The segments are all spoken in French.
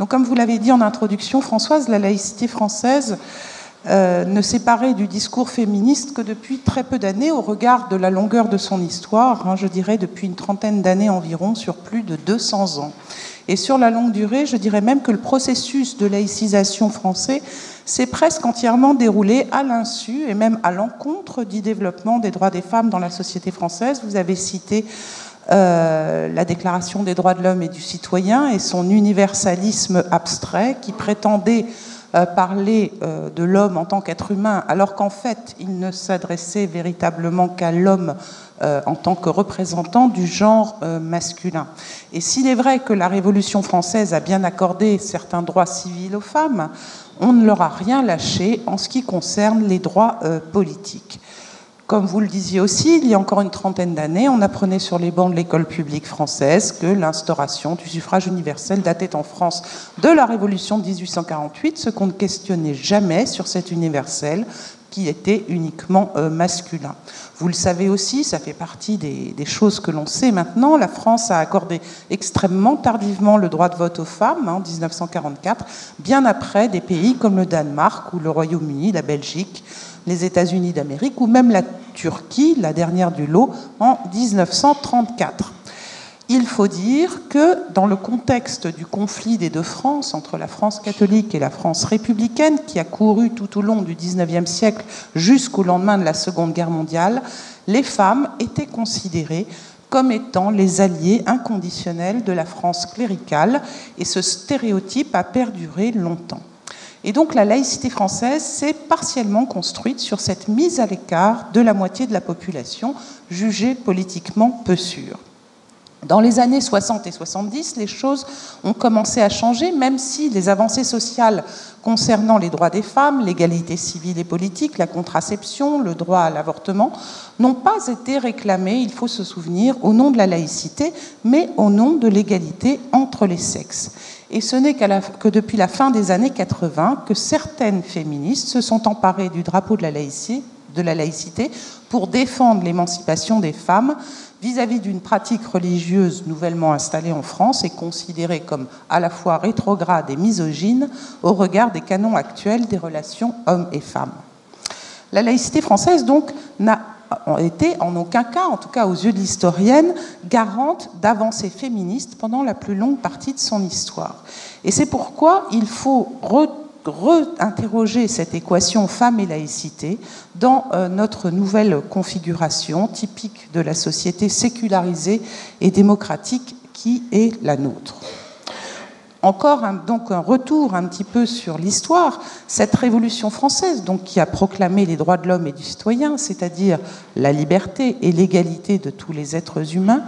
Donc, comme vous l'avez dit en introduction, Françoise, la laïcité française ne s'est du discours féministe que depuis très peu d'années au regard de la longueur de son histoire, je dirais depuis une trentaine d'années environ, sur plus de 200 ans. Et sur la longue durée, je dirais même que le processus de laïcisation français s'est presque entièrement déroulé à l'insu et même à l'encontre du développement des droits des femmes dans la société française. Vous avez cité la Déclaration des droits de l'homme et du citoyen et son universalisme abstrait qui prétendait parler de l'homme en tant qu'être humain, alors qu'en fait, il ne s'adressait véritablement qu'à l'homme en tant que représentant du genre masculin. Et s'il est vrai que la Révolution française a bien accordé certains droits civils aux femmes, on ne leur a rien lâché en ce qui concerne les droits politiques. Comme vous le disiez aussi, il y a encore une trentaine d'années, on apprenait sur les bancs de l'école publique française que l'instauration du suffrage universel datait en France de la Révolution de 1848, ce qu'on ne questionnait jamais sur cet universel qui était uniquement masculin. Vous le savez aussi, ça fait partie des choses que l'on sait maintenant, la France a accordé extrêmement tardivement le droit de vote aux femmes, en 1944, bien après des pays comme le Danemark ou le Royaume-Uni, la Belgique, les États-Unis d'Amérique ou même la Turquie, la dernière du lot, en 1934. Il faut dire que dans le contexte du conflit des deux France, entre la France catholique et la France républicaine, qui a couru tout au long du XIXe siècle jusqu'au lendemain de la Seconde Guerre mondiale, les femmes étaient considérées comme étant les alliés inconditionnels de la France cléricale, et ce stéréotype a perduré longtemps. Et donc la laïcité française s'est partiellement construite sur cette mise à l'écart de la moitié de la population, jugée politiquement peu sûre. Dans les années 60 et 70, les choses ont commencé à changer, même si les avancées sociales concernant les droits des femmes, l'égalité civile et politique, la contraception, le droit à l'avortement, n'ont pas été réclamées, il faut se souvenir, au nom de la laïcité, mais au nom de l'égalité entre les sexes. Et ce n'est que depuis la fin des années 80 que certaines féministes se sont emparées du drapeau de la laïcité pour défendre l'émancipation des femmes vis-à-vis d'une pratique religieuse nouvellement installée en France et considérée comme à la fois rétrograde et misogyne au regard des canons actuels des relations hommes et femmes. La laïcité française, donc, n'a été en aucun cas, en tout cas aux yeux de l'historienne, garante d'avancées féministes pendant la plus longue partie de son histoire. Et c'est pourquoi il faut réinterroger cette équation femmes et laïcité dans notre nouvelle configuration typique de la société sécularisée et démocratique qui est la nôtre. Encore donc un retour un petit peu sur l'histoire. Cette Révolution française, donc, qui a proclamé les droits de l'homme et du citoyen, c'est-à-dire la liberté et l'égalité de tous les êtres humains,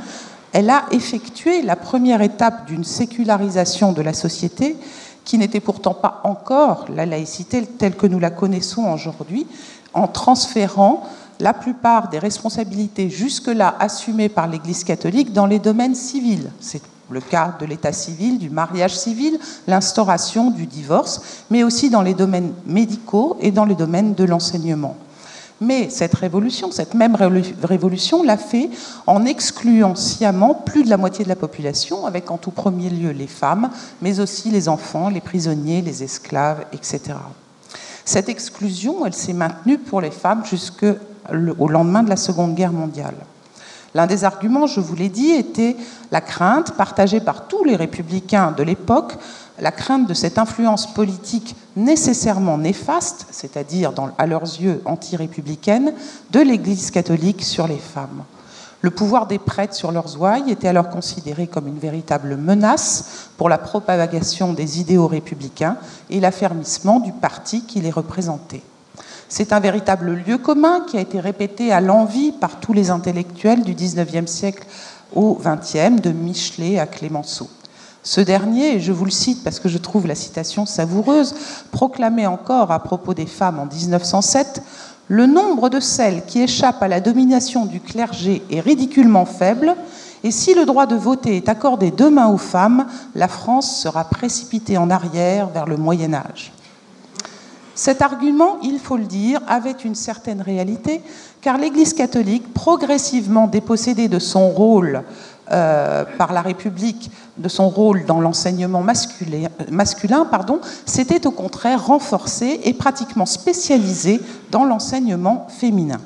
elle a effectué la première étape d'une sécularisation de la société qui n'était pourtant pas encore la laïcité telle que nous la connaissons aujourd'hui, en transférant la plupart des responsabilités jusque-là assumées par l'Église catholique dans les domaines civils. C'est le cas de l'état civil, du mariage civil, l'instauration du divorce, mais aussi dans les domaines médicaux et dans les domaines de l'enseignement. Mais cette même révolution l'a fait en excluant sciemment plus de la moitié de la population, avec en tout premier lieu les femmes, mais aussi les enfants, les prisonniers, les esclaves, etc. Cette exclusion, elle s'est maintenue pour les femmes jusqu'au lendemain de la Seconde Guerre mondiale. L'un des arguments, je vous l'ai dit, était la crainte, partagée par tous les républicains de l'époque, la crainte de cette influence politique nécessairement néfaste, c'est-à-dire à leurs yeux anti-républicaine, de l'Église catholique sur les femmes. Le pouvoir des prêtres sur leurs ouailles était alors considéré comme une véritable menace pour la propagation des idéaux républicains et l'affermissement du parti qui les représentait. C'est un véritable lieu commun qui a été répété à l'envi par tous les intellectuels du XIXe siècle au XXe, de Michelet à Clémenceau. Ce dernier, et je vous le cite parce que je trouve la citation savoureuse, proclamait encore à propos des femmes en 1907 « Le nombre de celles qui échappent à la domination du clergé est ridiculement faible, et si le droit de voter est accordé demain aux femmes, la France sera précipitée en arrière vers le Moyen-Âge. » Cet argument, il faut le dire, avait une certaine réalité, car l'Église catholique, progressivement dépossédée de son rôle par la République, de son rôle dans l'enseignement masculin, s'était au contraire renforcée et pratiquement spécialisée dans l'enseignement féminin.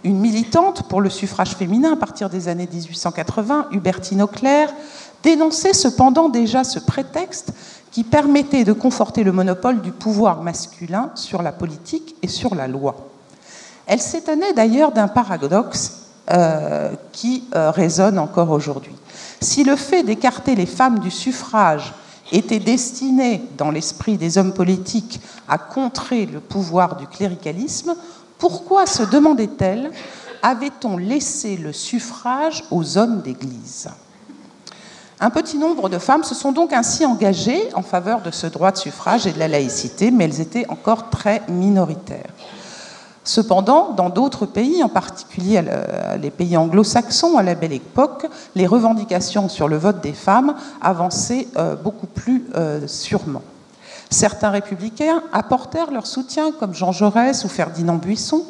Une militante pour le suffrage féminin à partir des années 1880, Hubertine Auclair, dénonçait cependant déjà ce prétexte qui permettait de conforter le monopole du pouvoir masculin sur la politique et sur la loi. Elle s'étonnait d'ailleurs d'un paradoxe qui résonne encore aujourd'hui. Si le fait d'écarter les femmes du suffrage était destiné, dans l'esprit des hommes politiques, à contrer le pouvoir du cléricalisme, pourquoi, se demandait-elle, avait-on laissé le suffrage aux hommes d'Église ? Un petit nombre de femmes se sont donc ainsi engagées en faveur de ce droit de suffrage et de la laïcité, mais elles étaient encore très minoritaires. Cependant, dans d'autres pays, en particulier les pays anglo-saxons à la Belle Époque, les revendications sur le vote des femmes avançaient beaucoup plus sûrement. Certains républicains apportèrent leur soutien, comme Jean Jaurès ou Ferdinand Buisson,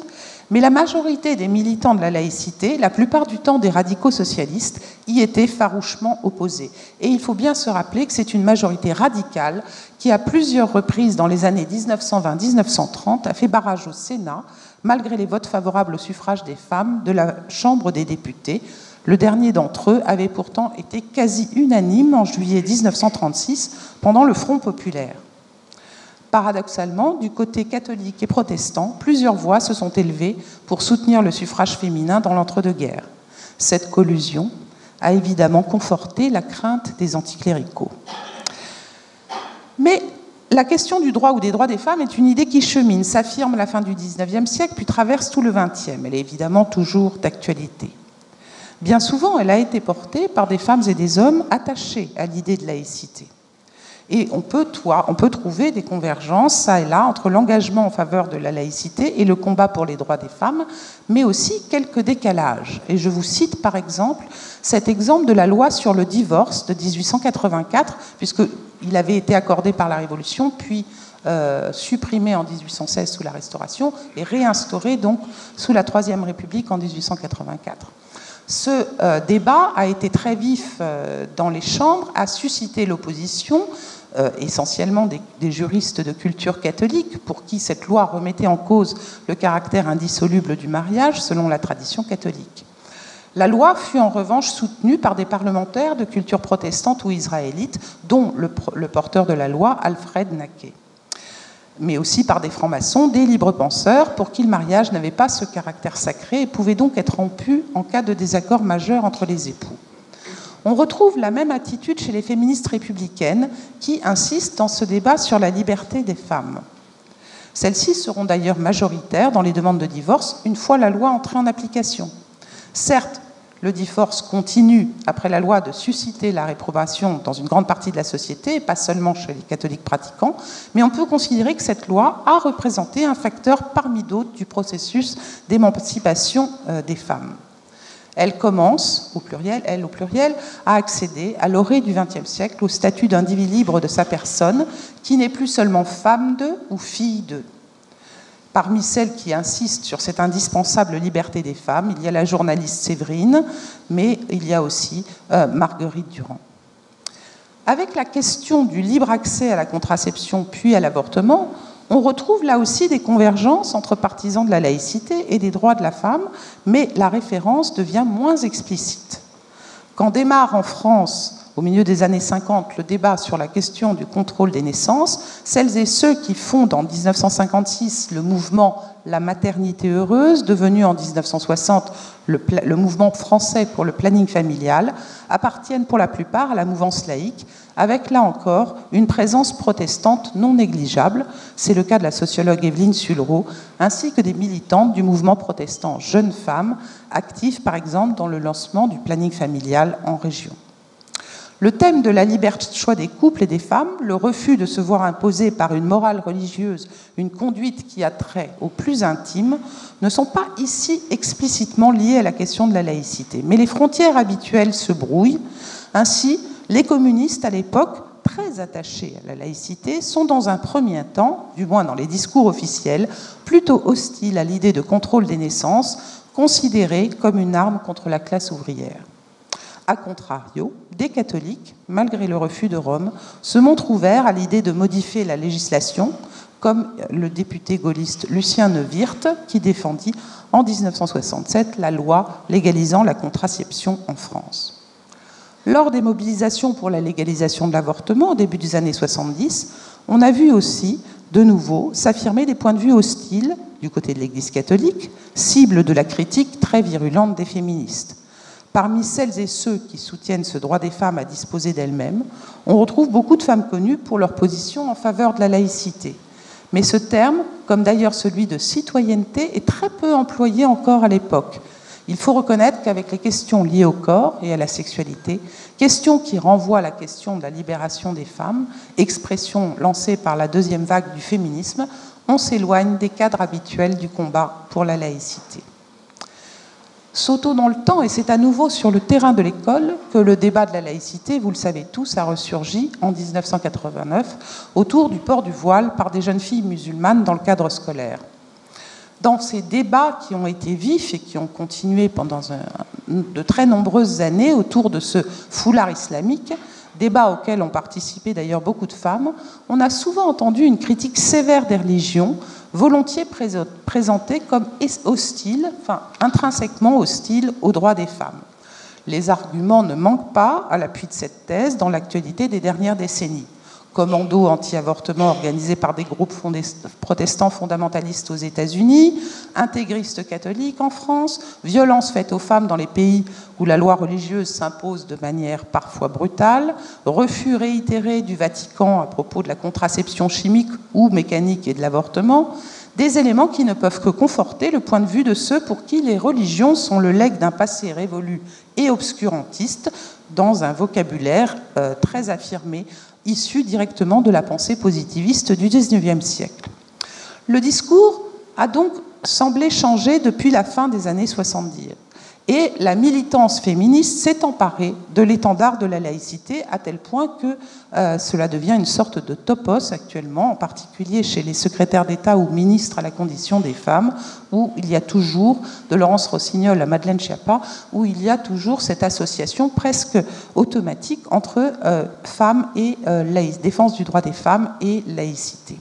mais la majorité des militants de la laïcité, la plupart du temps des radicaux socialistes, y étaient farouchement opposés. Et il faut bien se rappeler que c'est une majorité radicale qui, à plusieurs reprises dans les années 1920-1930, a fait barrage au Sénat, malgré les votes favorables au suffrage des femmes de la Chambre des députés. Le dernier d'entre eux avait pourtant été quasi unanime en juillet 1936 pendant le Front populaire. Paradoxalement, du côté catholique et protestant, plusieurs voix se sont élevées pour soutenir le suffrage féminin dans l'entre-deux-guerres. Cette collusion a évidemment conforté la crainte des anticléricaux. Mais la question du droit ou des droits des femmes est une idée qui chemine, s'affirme à la fin du XIXe siècle, puis traverse tout le XXe. Elle est évidemment toujours d'actualité. Bien souvent, elle a été portée par des femmes et des hommes attachés à l'idée de laïcité. Et on peut trouver des convergences, ça et là, entre l'engagement en faveur de la laïcité et le combat pour les droits des femmes, mais aussi quelques décalages. Et je vous cite par exemple cet exemple de la loi sur le divorce de 1884, puisqu'il avait été accordé par la Révolution, puis supprimé en 1816 sous la Restauration, et réinstauré donc sous la Troisième République en 1884. Ce débat a été très vif dans les chambres, a suscité l'opposition, essentiellement des juristes de culture catholique, pour qui cette loi remettait en cause le caractère indissoluble du mariage selon la tradition catholique. La loi fut en revanche soutenue par des parlementaires de culture protestante ou israélite, dont le porteur de la loi, Alfred Naquet, mais aussi par des francs-maçons, des libres penseurs, pour qui le mariage n'avait pas ce caractère sacré et pouvait donc être rompu en cas de désaccord majeur entre les époux. On retrouve la même attitude chez les féministes républicaines qui insistent dans ce débat sur la liberté des femmes. Celles-ci seront d'ailleurs majoritaires dans les demandes de divorce une fois la loi entrée en application. Certes, le divorce continue, après la loi, de susciter la réprobation dans une grande partie de la société, et pas seulement chez les catholiques pratiquants, mais on peut considérer que cette loi a représenté un facteur parmi d'autres du processus d'émancipation des femmes. Elle commence, elle au pluriel, à accéder, à l'orée du XXe siècle, au statut d'individu libre de sa personne, qui n'est plus seulement femme d'eux ou fille d'eux. Parmi celles qui insistent sur cette indispensable liberté des femmes, il y a la journaliste Séverine, mais il y a aussi Marguerite Durand. Avec la question du libre accès à la contraception puis à l'avortement, on retrouve là aussi des convergences entre partisans de la laïcité et des droits de la femme, mais la référence devient moins explicite. Quand démarre en France, au milieu des années 50, le débat sur la question du contrôle des naissances, celles et ceux qui fondent en 1956 le mouvement La maternité heureuse, devenu en 1960 le mouvement français pour le planning familial, appartiennent pour la plupart à la mouvance laïque, avec là encore une présence protestante non négligeable. C'est le cas de la sociologue Évelyne Sullereau, ainsi que des militantes du mouvement protestant Jeunes Femmes, actives par exemple dans le lancement du planning familial en région. Le thème de la liberté de choix des couples et des femmes, le refus de se voir imposer par une morale religieuse une conduite qui a trait au plus intime, ne sont pas ici explicitement liés à la question de la laïcité. Mais les frontières habituelles se brouillent. Ainsi, les communistes, à l'époque, très attachées à la laïcité sont dans un premier temps, du moins dans les discours officiels, plutôt hostiles à l'idée de contrôle des naissances, considérée comme une arme contre la classe ouvrière. A contrario, des catholiques, malgré le refus de Rome, se montrent ouverts à l'idée de modifier la législation, comme le député gaulliste Lucien Neuwirth, qui défendit en 1967 la loi légalisant la contraception en France. Lors des mobilisations pour la légalisation de l'avortement au début des années 70, on a vu aussi, de nouveau, s'affirmer des points de vue hostiles du côté de l'Église catholique, cible de la critique très virulente des féministes. Parmi celles et ceux qui soutiennent ce droit des femmes à disposer d'elles-mêmes, on retrouve beaucoup de femmes connues pour leur position en faveur de la laïcité. Mais ce terme, comme d'ailleurs celui de citoyenneté, est très peu employé encore à l'époque. Il faut reconnaître qu'avec les questions liées au corps et à la sexualité, questions qui renvoient à la question de la libération des femmes, expression lancée par la deuxième vague du féminisme, on s'éloigne des cadres habituels du combat pour la laïcité. Sautons dans le temps, et c'est à nouveau sur le terrain de l'école que le débat de la laïcité, vous le savez tous, a ressurgi en 1989 autour du port du voile par des jeunes filles musulmanes dans le cadre scolaire. Dans ces débats qui ont été vifs et qui ont continué pendant de très nombreuses années autour de ce foulard islamique, débats auxquels ont participé d'ailleurs beaucoup de femmes, on a souvent entendu une critique sévère des religions, volontiers présentée comme hostile, enfin intrinsèquement hostile aux droits des femmes. Les arguments ne manquent pas à l'appui de cette thèse dans l'actualité des dernières décennies. Commando anti-avortement organisé par des groupes protestants fondamentalistes aux États-Unis, intégristes catholiques en France, violences faites aux femmes dans les pays où la loi religieuse s'impose de manière parfois brutale, refus réitérés du Vatican à propos de la contraception chimique ou mécanique et de l'avortement, des éléments qui ne peuvent que conforter le point de vue de ceux pour qui les religions sont le legs d'un passé révolu et obscurantiste dans un vocabulaire très affirmé, issu directement de la pensée positiviste du XIXe siècle. Le discours a donc semblé changer depuis la fin des années 70. Et la militance féministe s'est emparée de l'étendard de la laïcité à tel point que cela devient une sorte de topos actuellement, en particulier chez les secrétaires d'État ou ministres à la condition des femmes, où il y a toujours, de Laurence Rossignol à Madeleine Schiappa, où il y a toujours cette association presque automatique entre femmes et défense du droit des femmes et laïcité.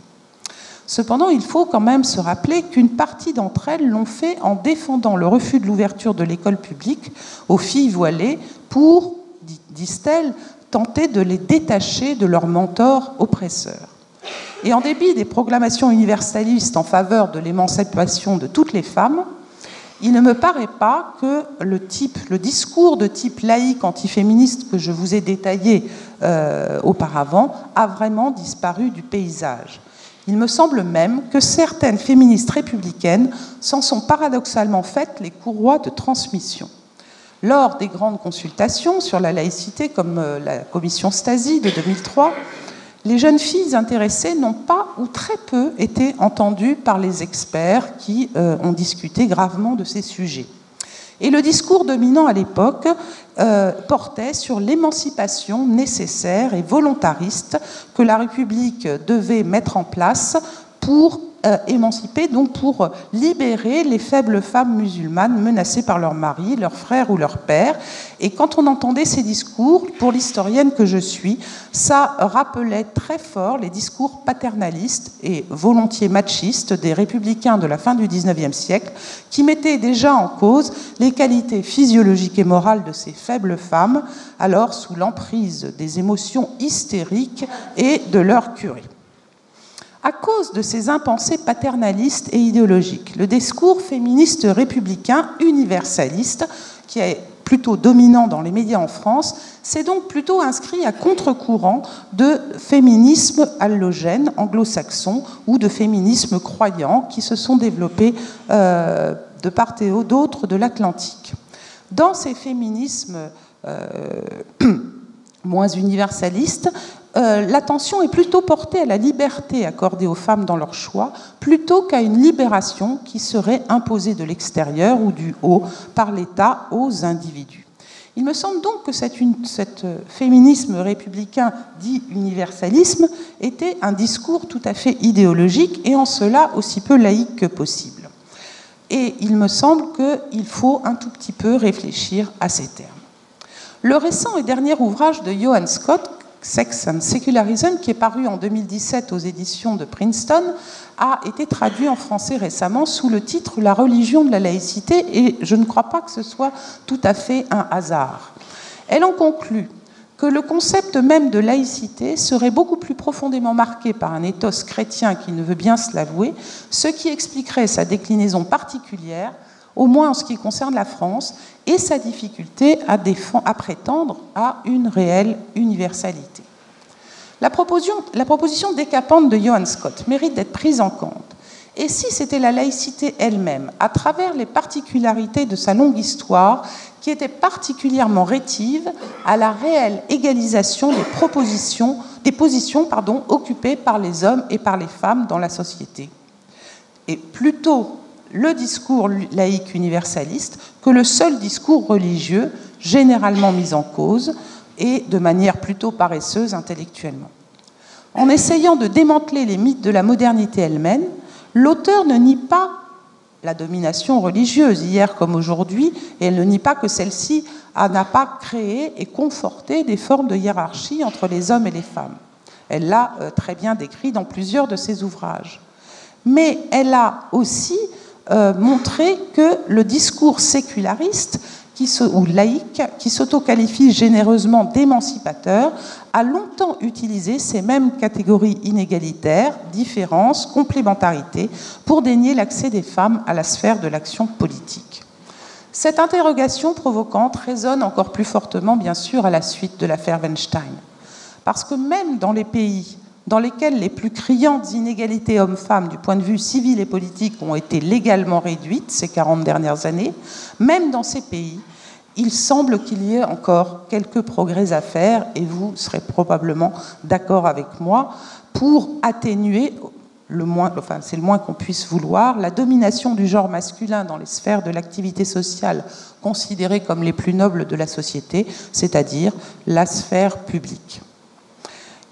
Cependant, il faut quand même se rappeler qu'une partie d'entre elles l'ont fait en défendant le refus de l'ouverture de l'école publique aux filles voilées pour, disent-elles, tenter de les détacher de leurs mentors oppresseurs. Et en dépit des proclamations universalistes en faveur de l'émancipation de toutes les femmes, il ne me paraît pas que le discours de type laïque antiféministe que je vous ai détaillé auparavant a vraiment disparu du paysage. Il me semble même que certaines féministes républicaines s'en sont paradoxalement faites les courroies de transmission. Lors des grandes consultations sur la laïcité, comme la commission Stasi de 2003, les jeunes filles intéressées n'ont pas ou très peu été entendues par les experts qui ont discuté gravement de ces sujets. Et le discours dominant à l'époque portait sur l'émancipation nécessaire et volontariste que la République devait mettre en place pour émanciper, donc pour libérer les faibles femmes musulmanes menacées par leur mari, leur frère ou leur père. Et quand on entendait ces discours, pour l'historienne que je suis, ça rappelait très fort les discours paternalistes et volontiers machistes des républicains de la fin du XIXe siècle, qui mettaient déjà en cause les qualités physiologiques et morales de ces faibles femmes, alors sous l'emprise des émotions hystériques et de leur curé. À cause de ces impensés paternalistes et idéologiques, le discours féministe républicain universaliste, qui est plutôt dominant dans les médias en France, s'est donc plutôt inscrit à contre-courant de féminisme allogène anglo-saxon ou de féminisme croyant qui se sont développés de part et d'autre de l'Atlantique. Dans ces féminismes moins universalistes, l'attention est plutôt portée à la liberté accordée aux femmes dans leur choix, plutôt qu'à une libération qui serait imposée de l'extérieur ou du haut par l'État aux individus. Il me semble donc que cet féminisme républicain dit universalisme était un discours tout à fait idéologique et en cela aussi peu laïque que possible. Et il me semble qu'il faut un tout petit peu réfléchir à ces termes. Le récent et dernier ouvrage de Johann Scott, Sex and Secularism, qui est paru en 2017 aux éditions de Princeton, a été traduit en français récemment sous le titre « La religion de la laïcité » et je ne crois pas que ce soit tout à fait un hasard. Elle en conclut que le concept même de laïcité serait beaucoup plus profondément marqué par un ethos chrétien qui ne veut bien se l'avouer, ce qui expliquerait sa déclinaison particulière, au moins en ce qui concerne la France, et sa difficulté à prétendre à une réelle universalité. La proposition décapante de Johann Scott mérite d'être prise en compte. Et si c'était la laïcité elle-même, à travers les particularités de sa longue histoire, qui était particulièrement rétive à la réelle égalisation des positions occupées par les hommes et par les femmes dans la société. Et plutôt le discours laïque universaliste que le seul discours religieux, généralement mis en cause, et de manière plutôt paresseuse intellectuellement. En essayant de démanteler les mythes de la modernité elle-même, l'auteur ne nie pas la domination religieuse, hier comme aujourd'hui, et elle ne nie pas que celle-ci n'a pas créé et conforté des formes de hiérarchie entre les hommes et les femmes. Elle l'a très bien décrit dans plusieurs de ses ouvrages. Mais elle a aussi montré que le discours séculariste ou laïque, qui s'auto-qualifie généreusement d'émancipateur, a longtemps utilisé ces mêmes catégories inégalitaires, différences, complémentarités, pour dénier l'accès des femmes à la sphère de l'action politique. Cette interrogation provocante résonne encore plus fortement, bien sûr, à la suite de l'affaire Weinstein. Parce que même dans les pays dans lesquels les plus criantes inégalités hommes-femmes du point de vue civil et politique ont été légalement réduites ces 40 dernières années, même dans ces pays, il semble qu'il y ait encore quelques progrès à faire, et vous serez probablement d'accord avec moi, pour atténuer, c'est le moins qu'on puisse vouloir, la domination du genre masculin dans les sphères de l'activité sociale considérées comme les plus nobles de la société, c'est-à-dire la sphère publique.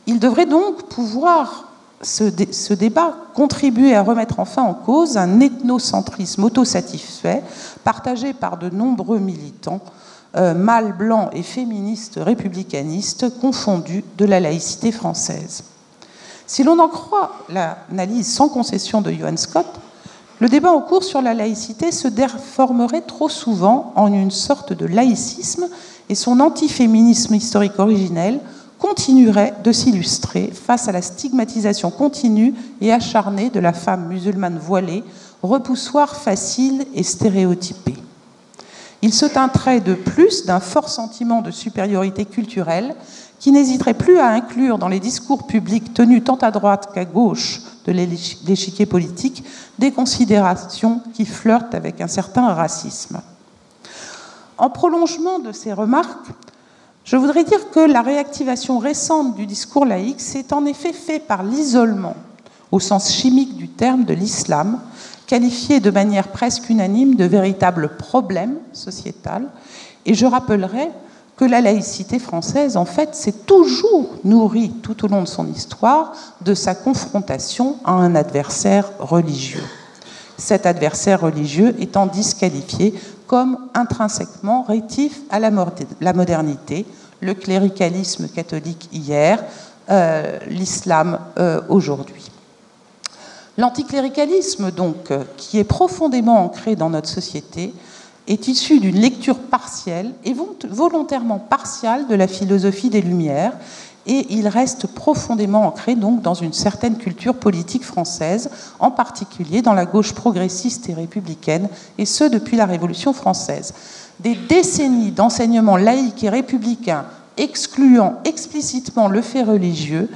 Il devrait donc pouvoir, ce débat, contribuer à remettre enfin en cause un ethnocentrisme autosatisfait partagé par de nombreux militants, mâles, blancs et féministes républicanistes confondus de la laïcité française. Si l'on en croit l'analyse sans concession de Johann Scott, le débat en cours sur la laïcité se déformerait trop souvent en une sorte de laïcisme et son antiféminisme historique originel continuerait de s'illustrer face à la stigmatisation continue et acharnée de la femme musulmane voilée, repoussoir facile et stéréotypée. Il se teinterait de plus d'un fort sentiment de supériorité culturelle qui n'hésiterait plus à inclure dans les discours publics tenus tant à droite qu'à gauche de l'échiquier politique des considérations qui flirtent avec un certain racisme. En prolongement de ces remarques, je voudrais dire que la réactivation récente du discours laïque s'est en effet faite par l'isolement, au sens chimique du terme, de l'islam, qualifié de manière presque unanime de véritable problème sociétal. Et je rappellerai que la laïcité française, en fait, s'est toujours nourrie tout au long de son histoire de sa confrontation à un adversaire religieux. Cet adversaire religieux étant disqualifié comme intrinsèquement rétif à la modernité, le cléricalisme catholique hier, l'islam aujourd'hui. L'anticléricalisme, donc, qui est profondément ancré dans notre société, est issu d'une lecture partielle et volontairement partiale de la philosophie des Lumières, et il reste profondément ancré donc dans une certaine culture politique française, en particulier dans la gauche progressiste et républicaine, et ce depuis la Révolution française. Des décennies d'enseignement laïque et républicain excluant explicitement le fait religieux,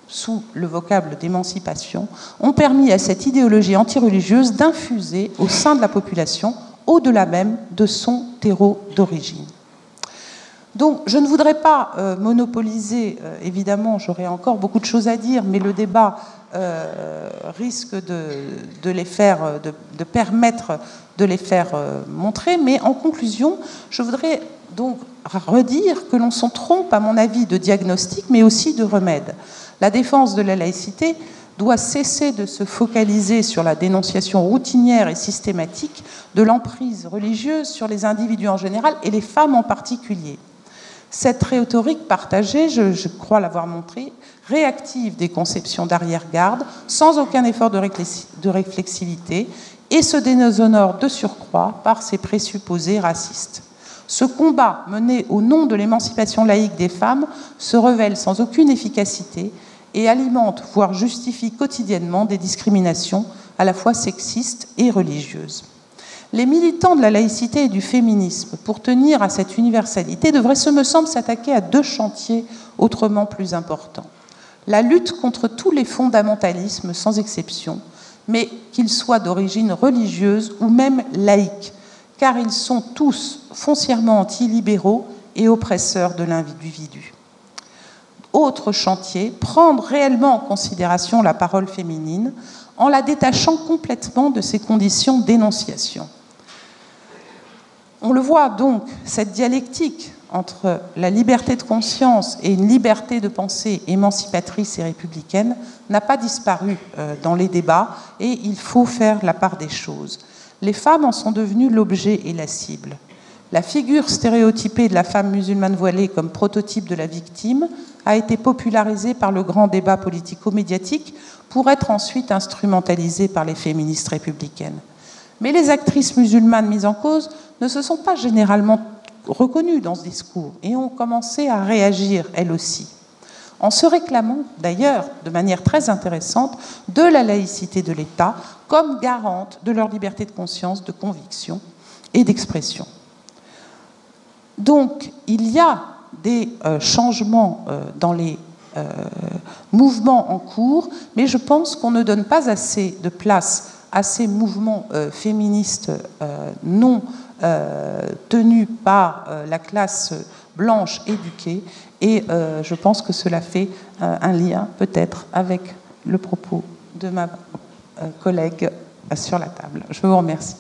sous le vocable d'émancipation, ont permis à cette idéologie antireligieuse d'infuser au sein de la population, au-delà même de son terreau d'origine. Donc je ne voudrais pas monopoliser, évidemment j'aurais encore beaucoup de choses à dire, mais le débat risque de permettre de les faire montrer. Mais en conclusion, je voudrais donc redire que l'on s'en trompe, à mon avis, de diagnostic, mais aussi de remède. La défense de la laïcité doit cesser de se focaliser sur la dénonciation routinière et systématique de l'emprise religieuse sur les individus en général et les femmes en particulier. Cette rhétorique partagée, je crois l'avoir montré, réactive des conceptions d'arrière-garde sans aucun effort de réflexivité et se déshonore de surcroît par ses présupposés racistes. Ce combat mené au nom de l'émancipation laïque des femmes se révèle sans aucune efficacité et alimente, voire justifie quotidiennement des discriminations à la fois sexistes et religieuses. Les militants de la laïcité et du féminisme, pour tenir à cette universalité, devraient, ce me semble, s'attaquer à deux chantiers autrement plus importants. La lutte contre tous les fondamentalismes, sans exception, mais qu'ils soient d'origine religieuse ou même laïque, car ils sont tous foncièrement antilibéraux et oppresseurs de l'individu. Autre chantier, prendre réellement en considération la parole féminine en la détachant complètement de ses conditions d'énonciation. On le voit donc, cette dialectique entre la liberté de conscience et une liberté de pensée émancipatrice et républicaine n'a pas disparu dans les débats et il faut faire la part des choses. Les femmes en sont devenues l'objet et la cible. La figure stéréotypée de la femme musulmane voilée comme prototype de la victime a été popularisée par le grand débat politico-médiatique pour être ensuite instrumentalisée par les féministes républicaines. Mais les actrices musulmanes mises en cause ne se sont pas généralement reconnues dans ce discours et ont commencé à réagir, elles aussi, en se réclamant d'ailleurs de manière très intéressante de la laïcité de l'État comme garante de leur liberté de conscience, de conviction et d'expression. Donc, il y a des changements dans les mouvements en cours, mais je pense qu'on ne donne pas assez de place à ces mouvements féministes non tenus par la classe blanche éduquée, et je pense que cela fait un lien peut-être avec le propos de ma collègue sur la table. Je vous remercie.